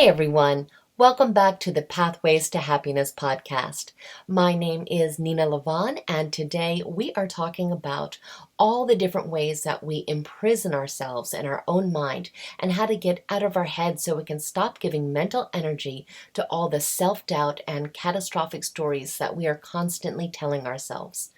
everyone. Welcome back to the Pathways to Happiness podcast. My name is Nena Lavonne, and today we are talking about all the different ways that we imprison ourselves in our own mind and how to get out of our head so we can stop giving mental energy to all the self-doubt and catastrophic stories that we are constantly telling ourselves.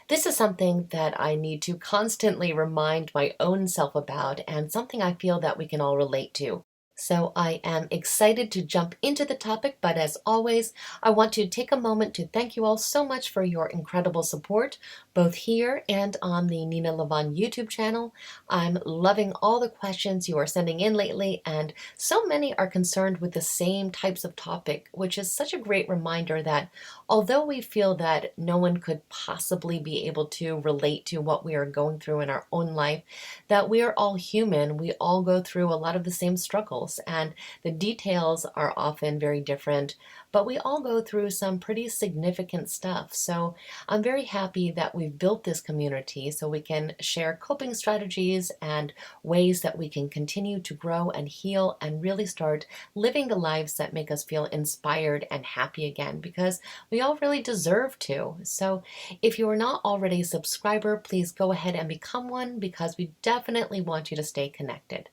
This is something that I need to constantly remind my own self about and something I feel that we can all relate to. So I am excited to jump into the topic, but as always, I want to take a moment to thank you all so much for your incredible support, both here and on the Nena Lavonne YouTube channel. I'm loving all the questions you are sending in lately, and so many are concerned with the same types of topic, which is such a great reminder that although we feel that no one could possibly be able to relate to what we are going through in our own life, that we are all human, we all go through a lot of the same struggles, and the details are often very different, but we all go through some pretty significant stuff. So I'm very happy that we've built this community so we can share coping strategies and ways that we can continue to grow and heal and really start living the lives that make us feel inspired and happy again, because we all really deserve to. So if you are not already a subscriber, please go ahead and become one, because we definitely want you to stay connected.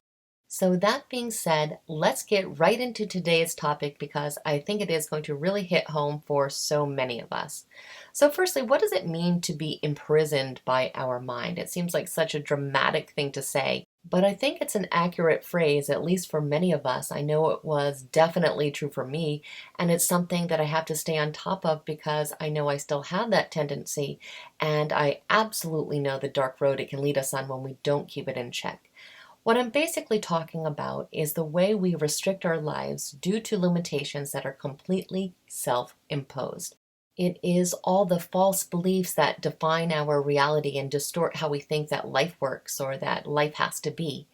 So that being said, let's get right into today's topic, because I think it is going to really hit home for so many of us. So firstly, what does it mean to be imprisoned by our mind? It seems like such a dramatic thing to say, but I think it's an accurate phrase, at least for many of us. I know it was definitely true for me, and it's something that I have to stay on top of because I know I still have that tendency, and I absolutely know the dark road it can lead us on when we don't keep it in check. What I'm basically talking about is the way we restrict our lives due to limitations that are completely self-imposed. It is all the false beliefs that define our reality and distort how we think that life works or that life has to be.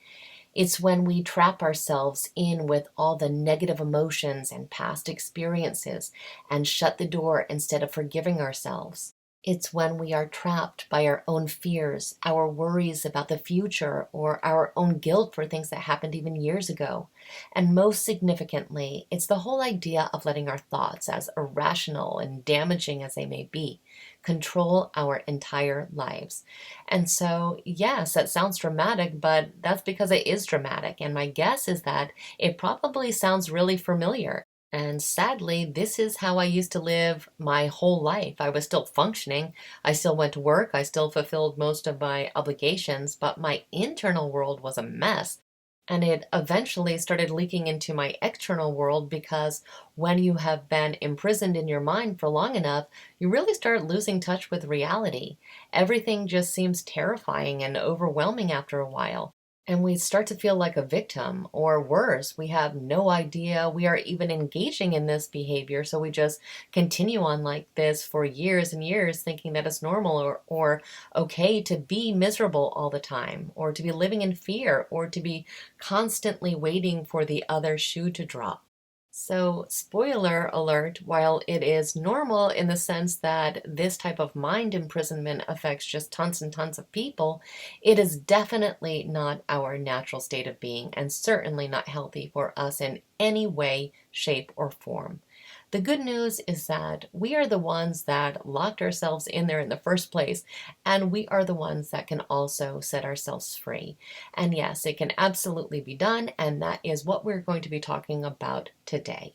It's when we trap ourselves in with all the negative emotions and past experiences and shut the door instead of forgiving ourselves. It's when we are trapped by our own fears, our worries about the future, or our own guilt for things that happened even years ago. And most significantly, it's the whole idea of letting our thoughts, as irrational and damaging as they may be, control our entire lives. And so, yes, that sounds dramatic, but that's because it is dramatic. And my guess is that it probably sounds really familiar. And sadly, this is how I used to live my whole life. I was still functioning. I still went to work. I still fulfilled most of my obligations, but my internal world was a mess. And it eventually started leaking into my external world, because when you have been imprisoned in your mind for long enough, you really start losing touch with reality. Everything just seems terrifying and overwhelming after a while. And we start to feel like a victim, or worse, we have no idea we are even engaging in this behavior. So we just continue on like this for years and years, thinking that it's normal or okay to be miserable all the time, or to be living in fear, or to be constantly waiting for the other shoe to drop. So, spoiler alert, while it is normal in the sense that this type of mind imprisonment affects just tons and tons of people, it is definitely not our natural state of being, and certainly not healthy for us in any way, shape, or form. The good news is that we are the ones that locked ourselves in there in the first place, and we are the ones that can also set ourselves free. And yes, it can absolutely be done, and that is what we're going to be talking about today.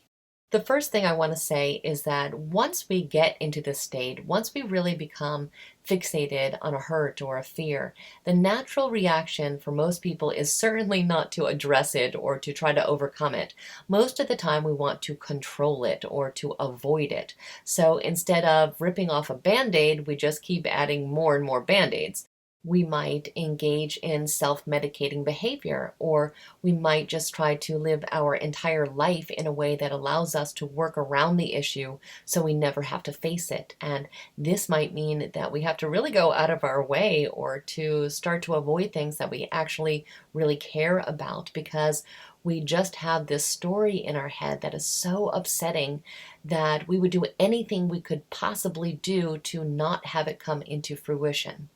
The first thing I want to say is that once we get into this state, once we really become fixated on a hurt or a fear, the natural reaction for most people is certainly not to address it or to try to overcome it. Most of the time we want to control it or to avoid it. So instead of ripping off a Band-Aid, we just keep adding more and more Band-Aids. We might engage in self-medicating behavior, or we might just try to live our entire life in a way that allows us to work around the issue so we never have to face it. And this might mean that we have to really go out of our way or to start to avoid things that we actually really care about, because we just have this story in our head that is so upsetting that we would do anything we could possibly do to not have it come into fruition.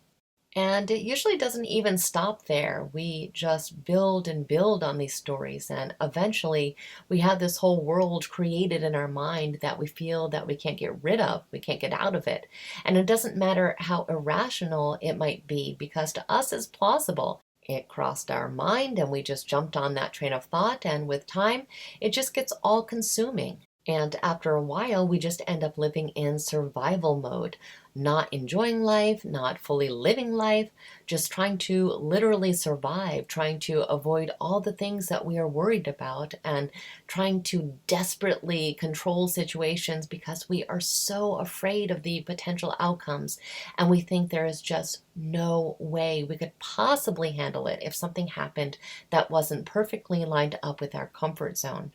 And it usually doesn't even stop there. We just build and build on these stories, and eventually we have this whole world created in our mind that we feel that we can't get rid of, we can't get out of it. And it doesn't matter how irrational it might be, because to us it's plausible. It crossed our mind and we just jumped on that train of thought, and with time, it just gets all consuming. And after a while, we just end up living in survival mode, not enjoying life, not fully living life, just trying to literally survive, trying to avoid all the things that we are worried about, and trying to desperately control situations because we are so afraid of the potential outcomes. And we think there is just no way we could possibly handle it if something happened that wasn't perfectly lined up with our comfort zone.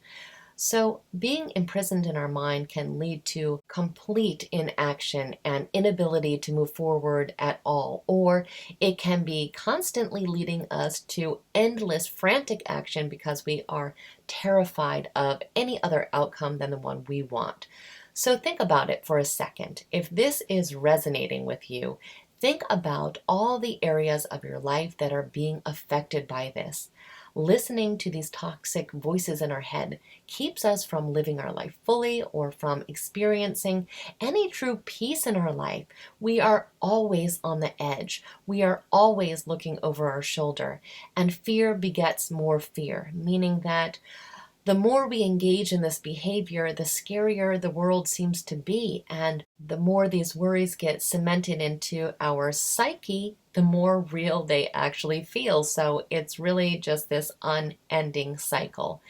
So, being imprisoned in our mind can lead to complete inaction and inability to move forward at all, or it can be constantly leading us to endless frantic action because we are terrified of any other outcome than the one we want. So, think about it for a second. If this is resonating with you, think about all the areas of your life that are being affected by this. Listening to these toxic voices in our head keeps us from living our life fully or from experiencing any true peace in our life. We are always on the edge. We are always looking over our shoulder. And fear begets more fear, meaning that the more we engage in this behavior, the scarier the world seems to be. And the more these worries get cemented into our psyche, the more real they actually feel. So it's really just this unending cycle.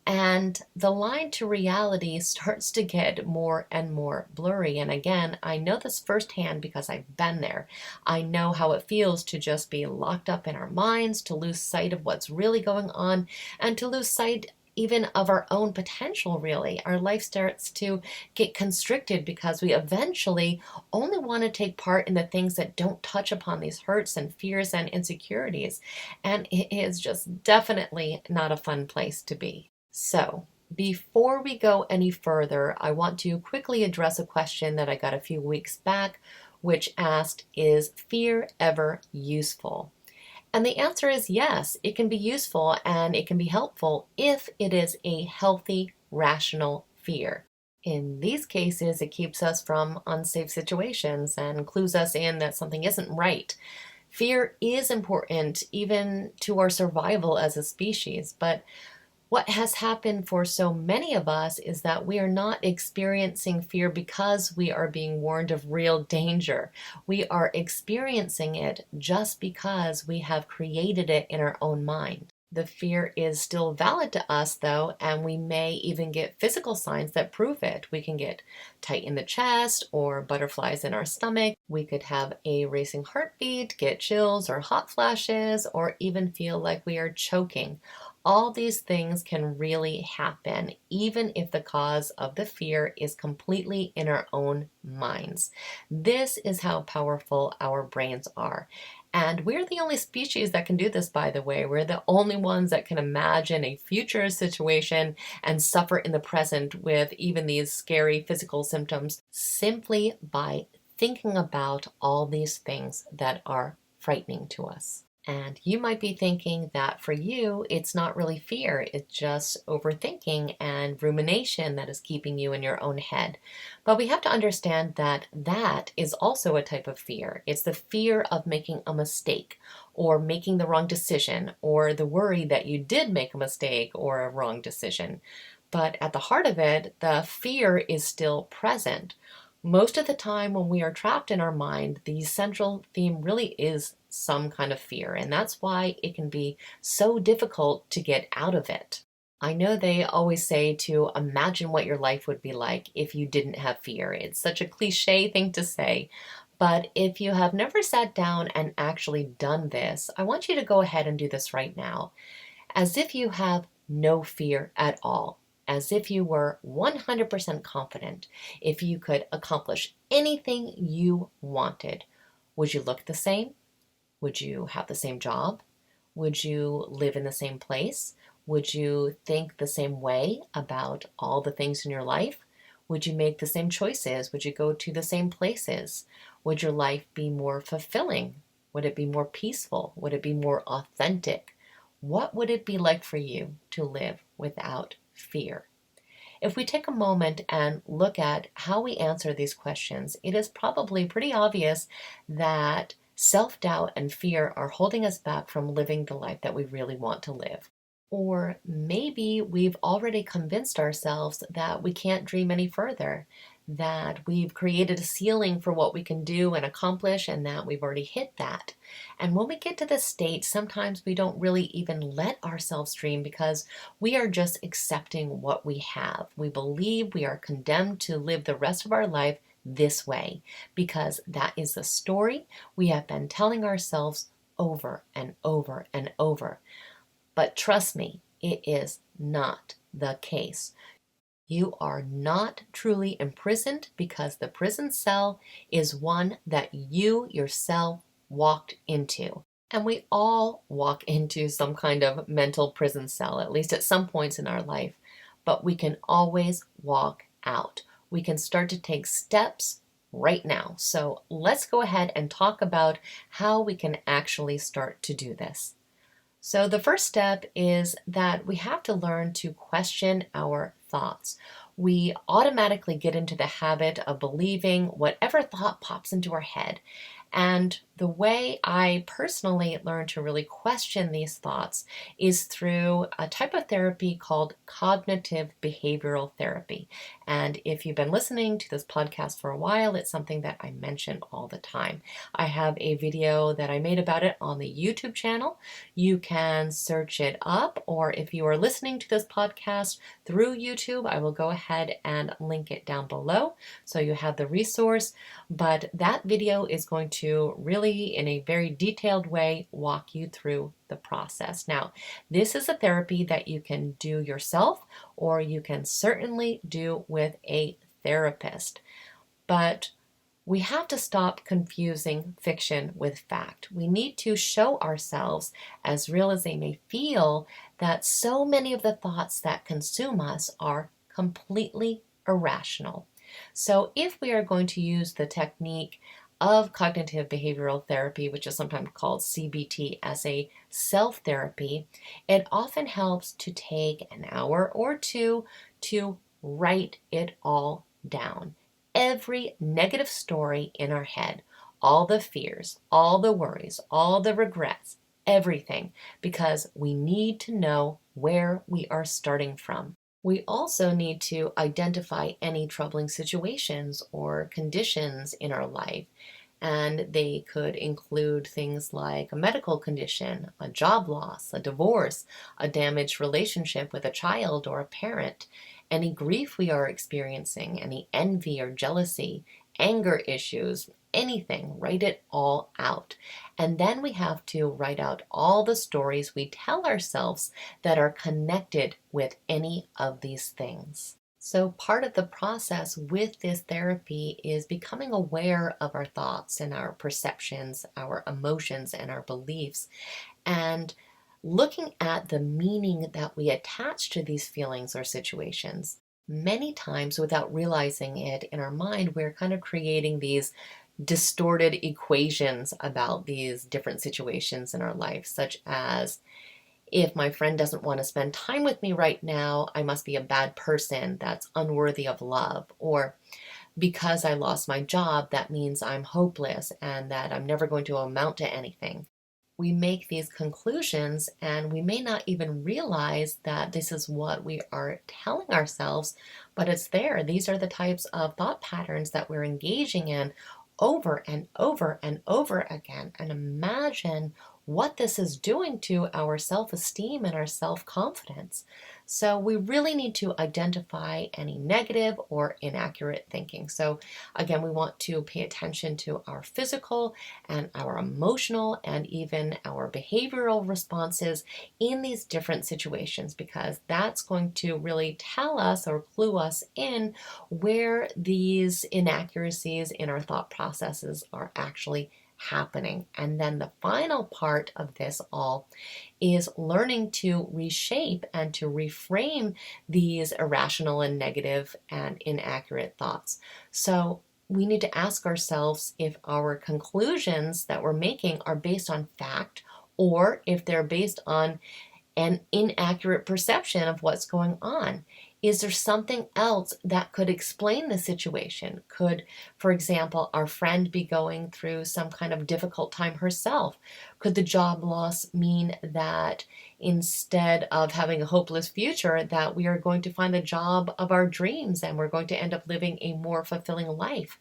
And the line to reality starts to get more and more blurry. And again, I know this firsthand because I've been there. I know how it feels to just be locked up in our minds, to lose sight of what's really going on, and to lose sight even of our own potential, really. Our life starts to get constricted because we eventually only want to take part in the things that don't touch upon these hurts and fears and insecurities. And it is just definitely not a fun place to be. So, before we go any further, I want to quickly address a question that I got a few weeks back, which asked, is fear ever useful? And the answer is yes, it can be useful and it can be helpful if it is a healthy, rational fear. In these cases, it keeps us from unsafe situations and clues us in that something isn't right. Fear is important even to our survival as a species, but what has happened for so many of us is that we are not experiencing fear because we are being warned of real danger. We are experiencing it just because we have created it in our own mind. The fear is still valid to us, though, and we may even get physical signs that prove it. We can get tight in the chest or butterflies in our stomach. We could have a racing heartbeat, get chills or hot flashes, or even feel like we are choking. All these things can really happen, even if the cause of the fear is completely in our own minds. This is how powerful our brains are. And we're the only species that can do this, by the way. We're the only ones that can imagine a future situation and suffer in the present with even these scary physical symptoms simply by thinking about all these things that are frightening to us. And you might be thinking that for you, it's not really fear, it's just overthinking and rumination that is keeping you in your own head. But we have to understand that that is also a type of fear. It's the fear of making a mistake or making the wrong decision, or the worry that you did make a mistake or a wrong decision. But at the heart of it, the fear is still present. Most of the time, when we are trapped in our mind, the central theme really is some kind of fear, and that's why it can be so difficult to get out of it. I know they always say to imagine what your life would be like if you didn't have fear. It's such a cliche thing to say, but if you have never sat down and actually done this, I want you to go ahead and do this right now, as if you have no fear at all. As if you were 100% confident, if you could accomplish anything you wanted. Would you look the same? Would you have the same job? Would you live in the same place? Would you think the same way about all the things in your life? Would you make the same choices? Would you go to the same places? Would your life be more fulfilling? Would it be more peaceful? Would it be more authentic? What would it be like for you to live without fear? If we take a moment and look at how we answer these questions, it is probably pretty obvious that self doubt and fear are holding us back from living the life that we really want to live. Or maybe we've already convinced ourselves that we can't dream any further, that we've created a ceiling for what we can do and accomplish, and that we've already hit that. And when we get to this state, sometimes we don't really even let ourselves dream because we are just accepting what we have. We believe we are condemned to live the rest of our life this way because that is the story we have been telling ourselves over and over and over. But trust me, it is not the case. You are not truly imprisoned because the prison cell is one that you yourself walked into. And we all walk into some kind of mental prison cell, at least at some points in our life. But we can always walk out. We can start to take steps right now. So let's go ahead and talk about how we can actually start to do this. So the first step is that we have to learn to question our thoughts. We automatically get into the habit of believing whatever thought pops into our head. And the way I personally learned to really question these thoughts is through a type of therapy called cognitive behavioral therapy. And if you've been listening to this podcast for a while, it's something that I mention all the time. I have a video that I made about it on the YouTube channel. You can search it up, or if you are listening to this podcast through YouTube, I will go ahead and link it down below so you have the resource. But that video is going to really, in a very detailed way, walk you through the process. Now, this is a therapy that you can do yourself, or you can certainly do with a therapist. But we have to stop confusing fiction with fact. We need to show ourselves, as real as they may feel, that so many of the thoughts that consume us are completely irrational. So if we are going to use the technique of cognitive behavioral therapy, which is sometimes called CBT, as a self-therapy, it often helps to take an hour or two to write it all down. Every negative story in our head, all the fears, all the worries, all the regrets, everything, because we need to know where we are starting from. We also need to identify any troubling situations or conditions in our life. And they could include things like a medical condition, a job loss, a divorce, a damaged relationship with a child or a parent, any grief we are experiencing, any envy or jealousy, anger issues, anything. Write it all out. And then we have to write out all the stories we tell ourselves that are connected with any of these things. So part of the process with this therapy is becoming aware of our thoughts and our perceptions, our emotions and our beliefs, and looking at the meaning that we attach to these feelings or situations. Many times, without realizing it in our mind, we're kind of creating these distorted equations about these different situations in our life, such as, if my friend doesn't want to spend time with me right now, I must be a bad person that's unworthy of love. Or because I lost my job, that means I'm hopeless and that I'm never going to amount to anything. We make these conclusions and we may not even realize that this is what we are telling ourselves, but it's there. These are the types of thought patterns that we're engaging in over and over and over again. And imagine what this is doing to our self-esteem and our self-confidence. So we really need to identify any negative or inaccurate thinking. So again, we want to pay attention to our physical and our emotional and even our behavioral responses in these different situations, because that's going to really tell us or clue us in where these inaccuracies in our thought processes are actually happening. And then the final part of this all is learning to reshape and to reframe these irrational and negative and inaccurate thoughts. So we need to ask ourselves if our conclusions that we're making are based on fact or if they're based on an inaccurate perception of what's going on. Is there something else that could explain the situation? Could, for example, our friend be going through some kind of difficult time herself? Could the job loss mean that instead of having a hopeless future, that we are going to find the job of our dreams and we're going to end up living a more fulfilling life?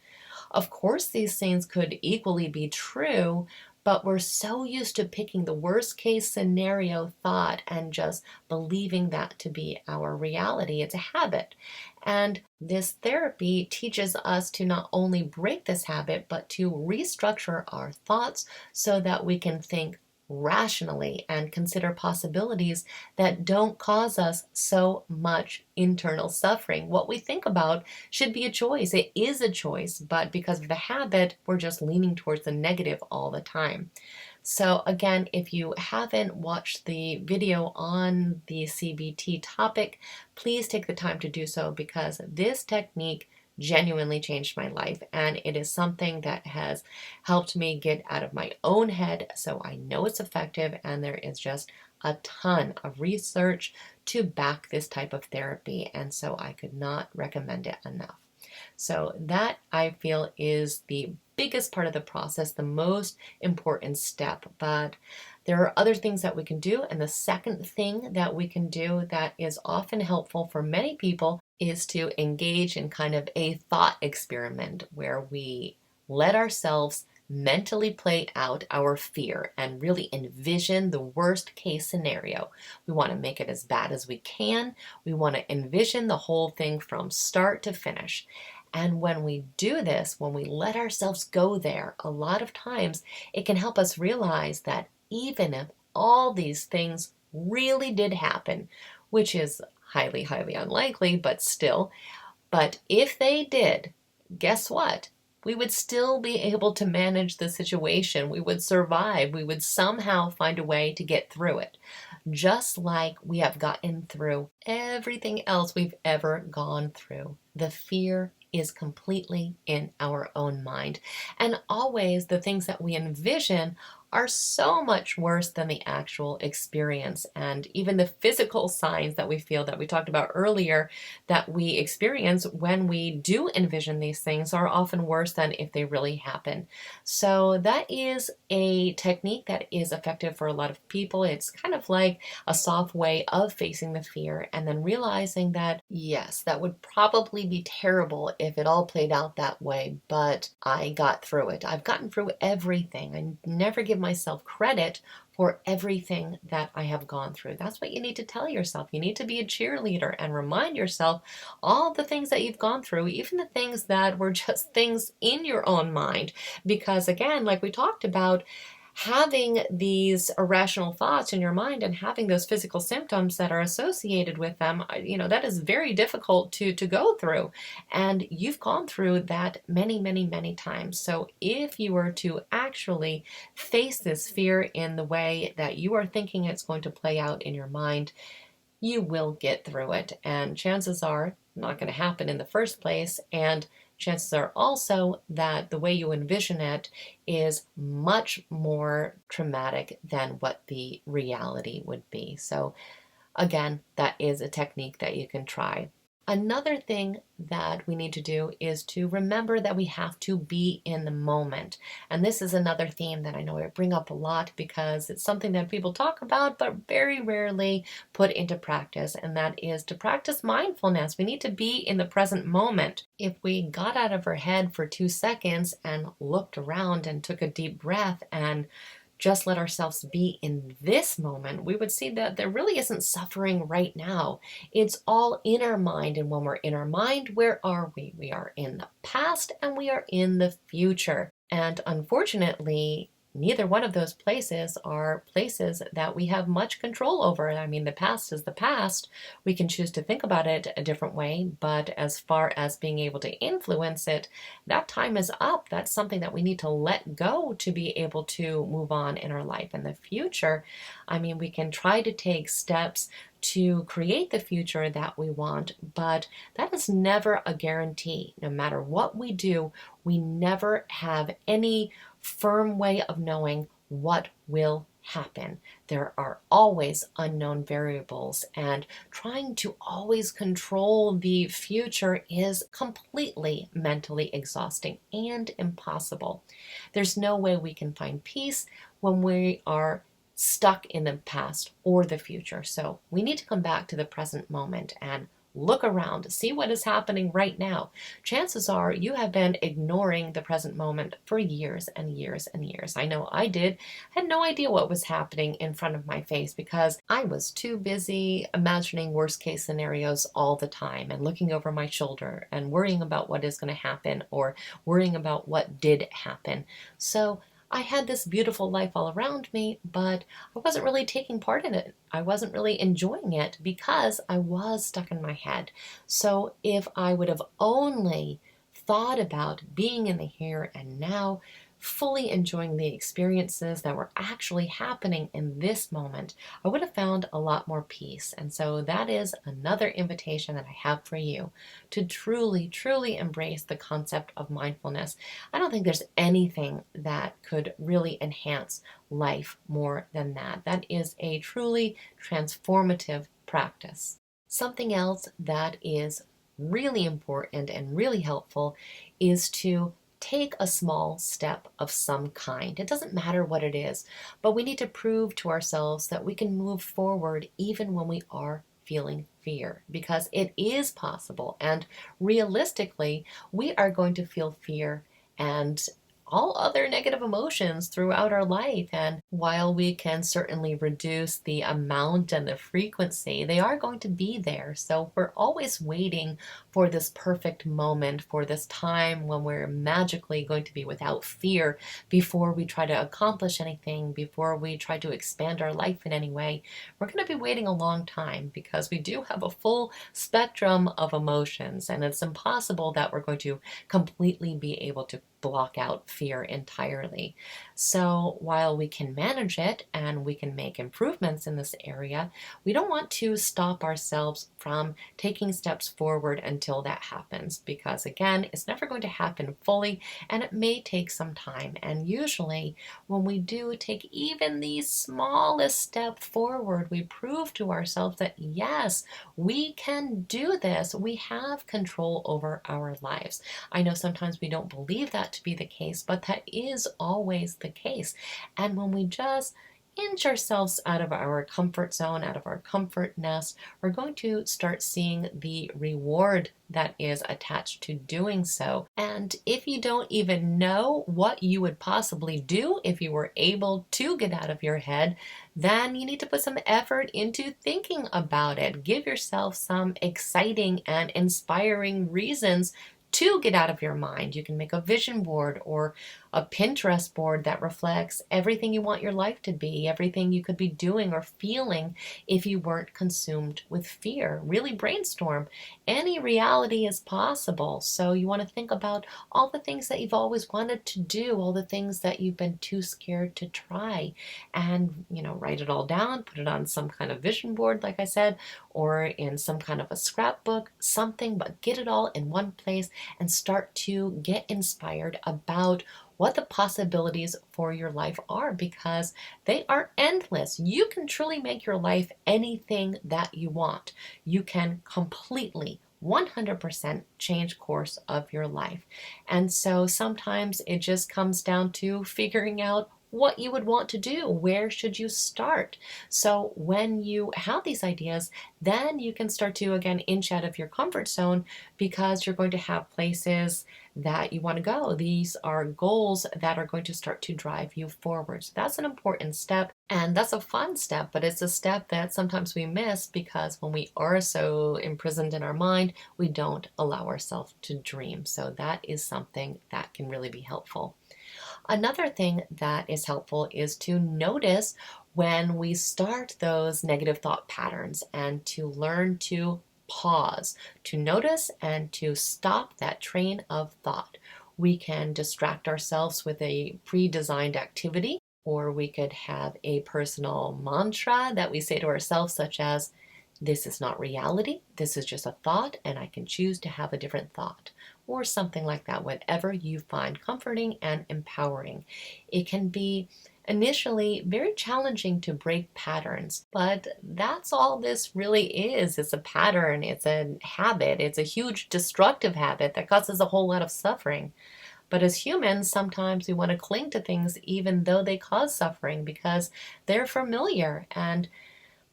Of course, these things could equally be true, but we're so used to picking the worst case scenario thought and just believing that to be our reality. It's a habit. And this therapy teaches us to not only break this habit, but to restructure our thoughts so that we can think rationally and consider possibilities that don't cause us so much internal suffering. What we think about should be a choice. It is a choice, but because of the habit, we're just leaning towards the negative all the time. So again, if you haven't watched the video on the CBT topic, please take the time to do so because this technique genuinely changed my life and it is something that has helped me get out of my own head, so I know it's effective, and there is just a ton of research to back this type of therapy, and so I could not recommend it enough. So that, I feel, is the biggest part of the process, the most important step. But there are other things that we can do. And the second thing that we can do that is often helpful for many people is to engage in kind of a thought experiment where we let ourselves mentally play out our fear and really envision the worst case scenario. We want to make it as bad as we can. We want to envision the whole thing from start to finish. And when we do this, when we let ourselves go there, a lot of times it can help us realize that even if all these things really did happen, which is highly, highly unlikely, but still, but if they did, guess what? We would still be able to manage the situation. We would survive. We would somehow find a way to get through it, just like we have gotten through everything else we've ever gone through. The fear is completely in our own mind. And always the things that we envision are so much worse than the actual experience. And even the physical signs that we feel that we talked about earlier that we experience when we do envision these things are often worse than if they really happen. So that is a technique that is effective for a lot of people. It's kind of like a soft way of facing the fear and then realizing that, yes, that would probably be terrible if it all played out that way, but I got through it. I've gotten through everything. I never give myself credit for everything that I have gone through. That's what you need to tell yourself. You need to be a cheerleader and remind yourself all the things that you've gone through, even the things that were just things in your own mind. Because again, like we talked about, having these irrational thoughts in your mind and having those physical symptoms that are associated with them, that is very difficult to go through. And you've gone through that many, many, many times. So if you were to actually face this fear in the way that you are thinking it's going to play out in your mind, you will get through it. And chances are not going to happen in the first place. And chances are also that the way you envision it is much more traumatic than what the reality would be. So again, that is a technique that you can try. Another thing that we need to do is to remember that we have to be in the moment. And this is another theme that I know I bring up a lot because it's something that people talk about but very rarely put into practice, and that is to practice mindfulness. We need to be in the present moment. If we got out of our head for 2 seconds and looked around and took a deep breath and just let ourselves be in this moment, we would see that there really isn't suffering right now. It's all in our mind. And when we're in our mind, where are we? We are in the past and we are in the future. And unfortunately, neither one of those places are places that we have much control over. I mean, the past is the past. We can choose to think about it a different way, but as far as being able to influence it, that time is up. That's something that we need to let go to be able to move on in our life. In the future, I mean, we can try to take steps to create the future that we want, but that is never a guarantee. No matter what we do, we never have any firm way of knowing what will happen. There are always unknown variables, and trying to always control the future is completely mentally exhausting and impossible. There's no way we can find peace when we are stuck in the past or the future. So we need to come back to the present moment and look around, see what is happening right now. Chances are you have been ignoring the present moment for years and years and years. I know I did. I had no idea what was happening in front of my face because I was too busy imagining worst case scenarios all the time and looking over my shoulder and worrying about what is going to happen or worrying about what did happen. So I had this beautiful life all around me, but I wasn't really taking part in it. I wasn't really enjoying it because I was stuck in my head. So if I would have only thought about being in the here and now, fully enjoying the experiences that were actually happening in this moment, I would have found a lot more peace. And so that is another invitation that I have for you to truly, truly embrace the concept of mindfulness. I don't think there's anything that could really enhance life more than that. That is a truly transformative practice. Something else that is really important and really helpful is to take a small step of some kind. It doesn't matter what it is, but we need to prove to ourselves that we can move forward even when we are feeling fear, because it is possible. And realistically, we are going to feel fear and all other negative emotions throughout our life. And while we can certainly reduce the amount and the frequency, they are going to be there. So we're always waiting for this perfect moment, for this time when we're magically going to be without fear before we try to accomplish anything, before we try to expand our life in any way. We're going to be waiting a long time because we do have a full spectrum of emotions, and it's impossible that we're going to completely be able to block out fear entirely. So while we can manage it and we can make improvements in this area, we don't want to stop ourselves from taking steps forward until that happens, because again, it's never going to happen fully and it may take some time. And usually when we do take even the smallest step forward, we prove to ourselves that yes, we can do this. We have control over our lives. I know sometimes we don't believe that to be the case, but that is always the case. And when we just inch ourselves out of our comfort zone, out of our comfort nest, we're going to start seeing the reward that is attached to doing so. And if you don't even know what you would possibly do if you were able to get out of your head, then you need to put some effort into thinking about it. Give yourself some exciting and inspiring reasons to get out of your mind. You can make a vision board or a Pinterest board that reflects everything you want your life to be, everything you could be doing or feeling if you weren't consumed with fear. Really brainstorm. Any reality is possible. So you want to think about all the things that you've always wanted to do, all the things that you've been too scared to try, and write it all down, put it on some kind of vision board, like I said, or in some kind of a scrapbook, something, but get it all in one place and start to get inspired about what the possibilities for your life are, because they are endless. You can truly make your life anything that you want. You can completely 100% change course of your life. And so sometimes it just comes down to figuring out what you would want to do. Where should you start? So when you have these ideas, then you can start to, again, inch out of your comfort zone, because you're going to have places that you want to go. These are goals that are going to start to drive you forward. So that's an important step. And that's a fun step, but it's a step that sometimes we miss because when we are so imprisoned in our mind, we don't allow ourselves to dream. So that is something that can really be helpful. Another thing that is helpful is to notice when we start those negative thought patterns and to learn to pause, to notice and to stop that train of thought. We can distract ourselves with a pre designed activity, or we could have a personal mantra that we say to ourselves, such as, this is not reality, this is just a thought, and I can choose to have a different thought, or something like that, whatever you find comforting and empowering. It can be initially very challenging to break patterns, but that's all this really is. It's a pattern, it's a habit, it's a huge destructive habit that causes a whole lot of suffering. But as humans, sometimes we want to cling to things even though they cause suffering because they're familiar, and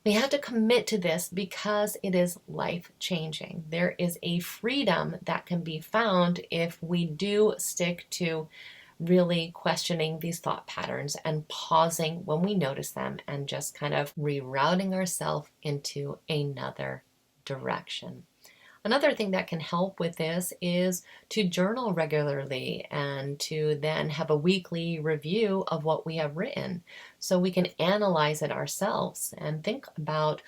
we have to commit to this because it is life changing. There is a freedom that can be found if we do stick to really questioning these thought patterns and pausing when we notice them and just kind of rerouting ourselves into another direction. Another thing that can help with this is to journal regularly and to then have a weekly review of what we have written so we can analyze it ourselves and think about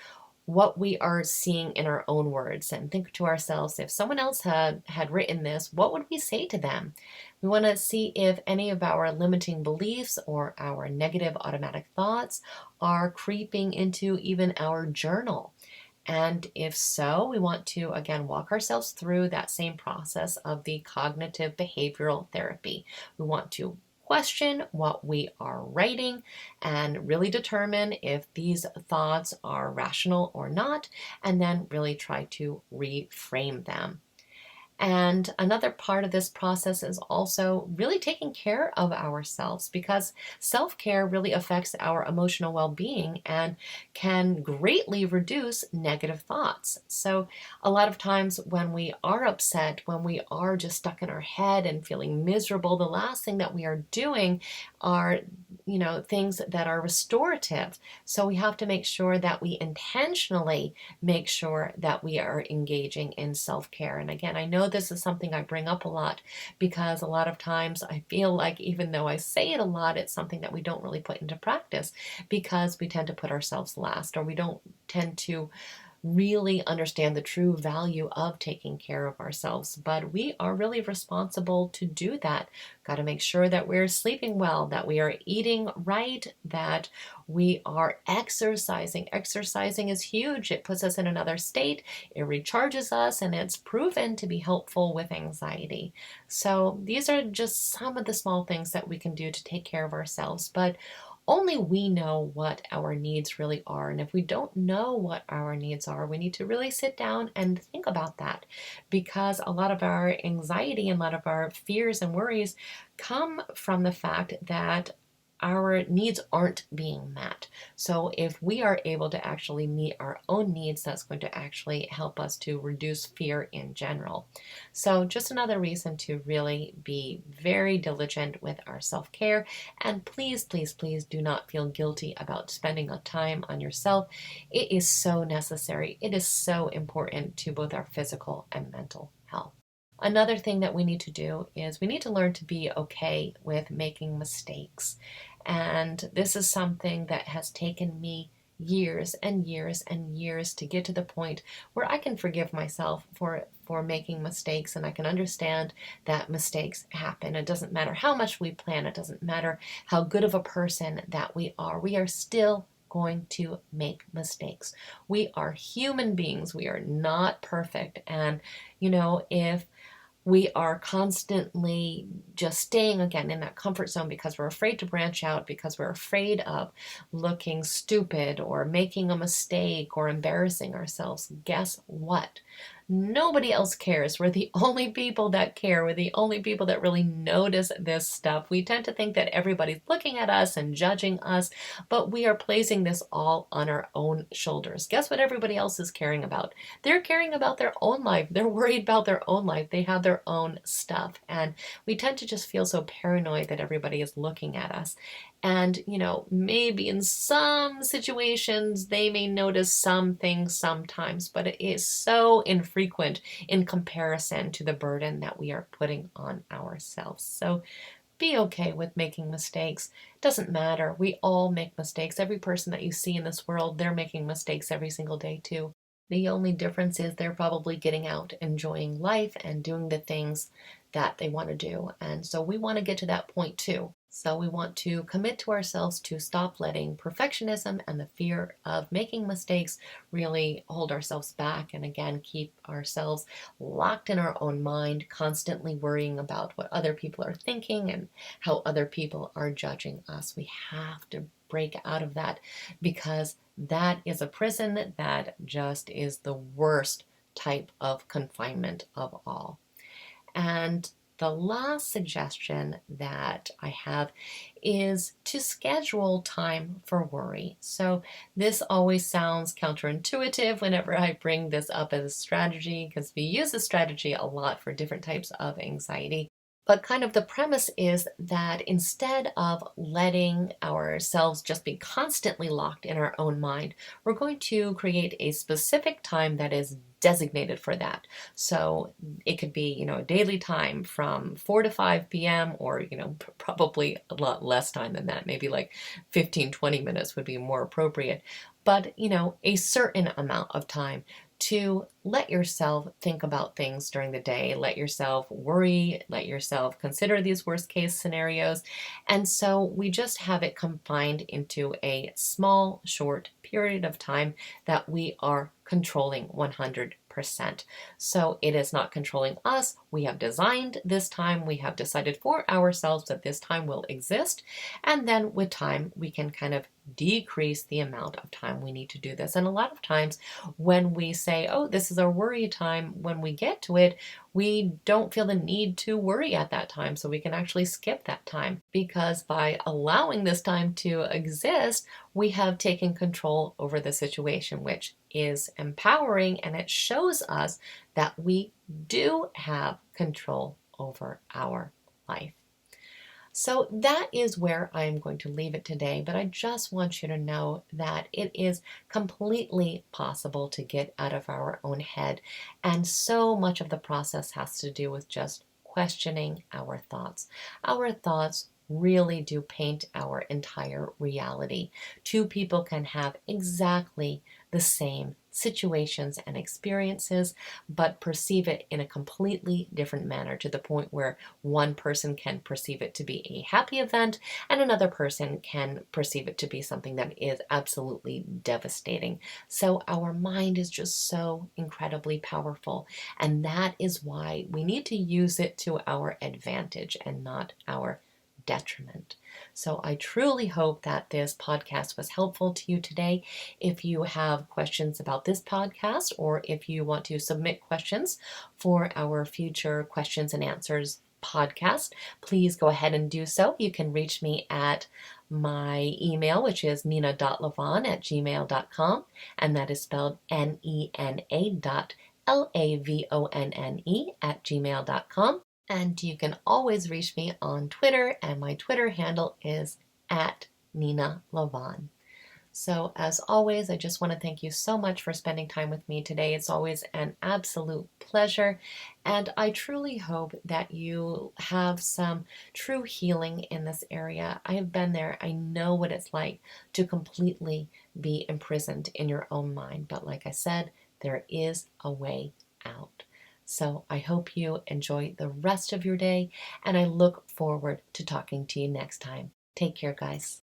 what we are seeing in our own words and think to ourselves, if someone else had written this, what would we say to them? We want to see if any of our limiting beliefs or our negative automatic thoughts are creeping into even our journal. And if so, we want to again walk ourselves through that same process of the cognitive behavioral therapy. We want to question what we are writing and really determine if these thoughts are rational or not, and then really try to reframe them. And another part of this process is also really taking care of ourselves because self care really affects our emotional well being and can greatly reduce negative thoughts. So, a lot of times when we are upset, when we are just stuck in our head and feeling miserable, the last thing that we are doing are things that are restorative. So we have to make sure that we intentionally make sure that we are engaging in self-care. And again, I know this is something I bring up a lot because a lot of times I feel like even though I say it a lot, it's something that we don't really put into practice because we tend to put ourselves last, or we don't tend to really understand the true value of taking care of ourselves. But we are really responsible to do that. Got to make sure that we're sleeping well, that we are eating right, that we are exercising. Exercising is huge. It puts us in another state, it recharges us, and it's proven to be helpful with anxiety. So these are just some of the small things that we can do to take care of ourselves. But only we know what our needs really are. And if we don't know what our needs are, we need to really sit down and think about that because a lot of our anxiety and a lot of our fears and worries come from the fact that our needs aren't being met. So if we are able to actually meet our own needs, that's going to actually help us to reduce fear in general. So just another reason to really be very diligent with our self-care. And please, please, please do not feel guilty about spending a time on yourself. It is so necessary. It is so important to both our physical and mental health. Another thing that we need to do is we need to learn to be okay with making mistakes. And this is something that has taken me years and years and years to get to the point where I can forgive myself for making mistakes, and I can understand that mistakes happen. It doesn't matter how much we plan, it doesn't matter how good of a person that we are still going to make mistakes. We are human beings. We are not perfect. And if we are constantly just staying again in that comfort zone because we're afraid to branch out, because we're afraid of looking stupid or making a mistake or embarrassing ourselves, guess what? Nobody else cares. We're the only people that care. We're the only people that really notice this stuff. We tend to think that everybody's looking at us and judging us, but we are placing this all on our own shoulders. Guess what everybody else is caring about? They're caring about their own life. They're worried about their own life. They have their own stuff. And we tend to just feel so paranoid that everybody is looking at us. And, maybe in some situations they may notice some things sometimes, but it is so infrequent in comparison to the burden that we are putting on ourselves. So be okay with making mistakes. Doesn't matter. We all make mistakes. Every person that you see in this world, they're making mistakes every single day too. The only difference is they're probably getting out, enjoying life, and doing the things that they want to do. And so we want to get to that point too. So we want to commit to ourselves to stop letting perfectionism and the fear of making mistakes really hold ourselves back, and again, keep ourselves locked in our own mind, constantly worrying about what other people are thinking and how other people are judging us. We have to break out of that, because that is a prison that just is the worst type of confinement of all. And the last suggestion that I have is to schedule time for worry. So this always sounds counterintuitive whenever I bring this up as a strategy, because we use this strategy a lot for different types of anxiety. But kind of the premise is that instead of letting ourselves just be constantly locked in our own mind, we're going to create a specific time that is designated for that. So it could be, a daily time from 4 to 5 p.m. or, probably a lot less time than that. Maybe like 15, 20 minutes would be more appropriate. But, a certain amount of time to let yourself think about things during the day, let yourself worry, let yourself consider these worst case scenarios. And so we just have it confined into a small, short period of time that we are controlling 100%. So it is not controlling us. We have designed this time. We have decided for ourselves that this time will exist. And then with time, we can kind of decrease the amount of time we need to do this. And a lot of times when we say, oh, this is our worry time, when we get to it, we don't feel the need to worry at that time. So we can actually skip that time, because by allowing this time to exist, we have taken control over the situation, which is empowering, and it shows us that we do have control over our life. So that is where I'm going to leave it today, but I just want you to know that it is completely possible to get out of our own head, and so much of the process has to do with just questioning our thoughts. Our thoughts really do paint our entire reality. Two people can have exactly the same situations and experiences, but perceive it in a completely different manner, to the point where one person can perceive it to be a happy event and another person can perceive it to be something that is absolutely devastating. So our mind is just so incredibly powerful, and that is why we need to use it to our advantage and not our detriment. So I truly hope that this podcast was helpful to you today. If you have questions about this podcast, or if you want to submit questions for our future questions and answers podcast, please go ahead and do so. You can reach me at my email, which is nena.lavonne@gmail.com, and that is spelled nena.lavonne@gmail.com. And you can always reach me on Twitter, and my Twitter handle is at Nena Lavonne. So as always, I just want to thank you so much for spending time with me today. It's always an absolute pleasure, and I truly hope that you have some true healing in this area. I have been there. I know what it's like to completely be imprisoned in your own mind, but like I said, there is a way out. So I hope you enjoy the rest of your day, and I look forward to talking to you next time. Take care, guys.